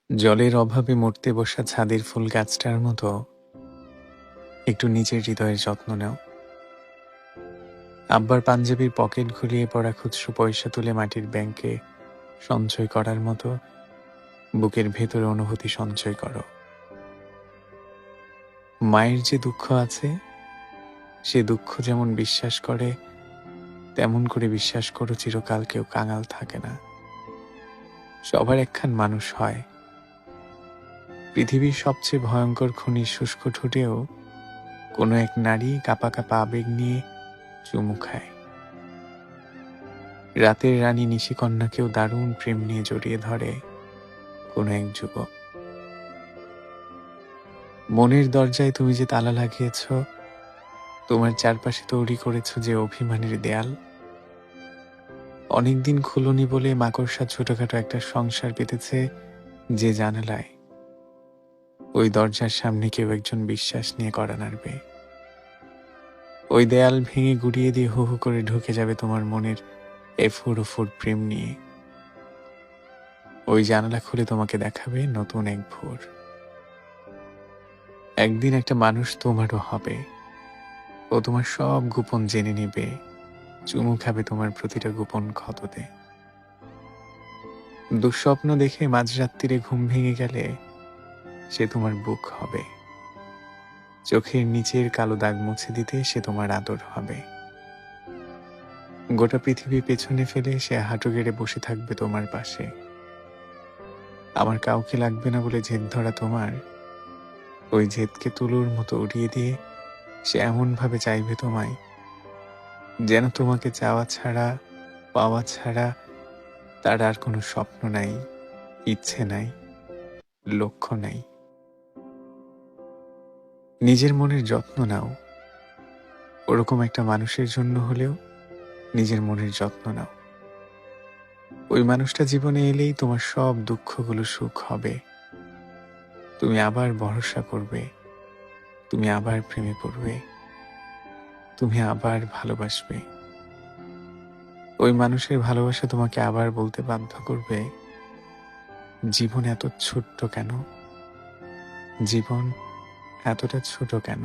জলের অভাবে মরতে বসা ছাদের ফুল গাছটার মতো একটু নিজের হৃদয়ের যত্ন নাও। আব্বার পাঞ্জাবির পকেট ঘুরিয়ে পড়া খুচরো পয়সা তুলে মাটির ব্যাংকে সঞ্চয় করার মতো বুকের ভেতরে অনুভূতি সঞ্চয় করো। মায়ের যে দুঃখ আছে, সে দুঃখ যেমন বিশ্বাস করে তেমন করে বিশ্বাস করো চিরকাল কেউ কাঙাল থাকে না, সবার একখান মানুষ হয়। পৃথিবীর সবচেয়ে ভয়ঙ্কর খুনি শুষ্ক ঠোঁটেও কোনো এক নারী কাঁপা কাঁপা আবেগ নিয়ে চুমু খায়। রাতের রানী নিশিকন্যাকেও দারুণ প্রেম নিয়ে জড়িয়ে ধরে কোনো এক যুবক। মনের দরজায় তুমি যে তালা লাগিয়েছ, তোমার চারপাশে তৈরি করেছ যে অভিমানের দেয়াল, অনেকদিন খুলনি বলে মাকড়সা ছোটখাটো একটা সংসার পেতেছে যে জানালায়, ওই দরজার সামনে কেউ একজন বিশ্বাস নিয়ে কড়া নাড়বে। ওই দেয়াল ভেঙে গুড়িয়ে দিয়ে হু হু করে ঢুকে যাবে তোমার মনের এফুর ওফুর প্রেম নিয়ে। ওই জানালা খুলে তোমাকে দেখাবে নতুন এক ভোর। একদিন একটা মানুষ তোমারও হবে, ও তোমার সব গোপন জেনে নেবে, চুমু খাবে তোমার প্রতিটা গোপন ক্ষততে। দুঃস্বপ্ন দেখে মাঝরাত্রিরে ঘুম ভেঙে গেলে সে তোমার বুক হবে, চোখের নিচের কালো দাগ মুছে দিতে সে তোমার আদর হবে। গোটা পৃথিবী পেছনে ফেলে সে হাঁটু গেড়ে বসে থাকবে তোমার পাশে। আমার কাউকে লাগবে না বলে জেদ ধরা তোমার, ওই জেদকে তুলোর মতো উড়িয়ে দিয়ে সে এমনভাবে চাইবে তোমায় যেন তোমাকে চাওয়া ছাড়া, পাওয়া ছাড়া তার আর কোনো স্বপ্ন নাই, ইচ্ছে নাই, লক্ষ্য নাই। নিজের মনের যত্ন নাও, ওরকম একটা মানুষের জন্য হলেও নিজের মনের যত্ন নাও। ওই মানুষটা জীবনে এলেই তোমার সব দুঃখগুলো সুখ হবে। তুমি আবার ভরসা করবে, তুমি আবার প্রেমে পড়বে, তুমি আবার ভালোবাসবে। ওই মানুষের ভালোবাসা তোমাকে আবার বলতে বাধ্য করবে, জীবন এত ছোট্ট কেন, জীবন এতটা ছোট কেন।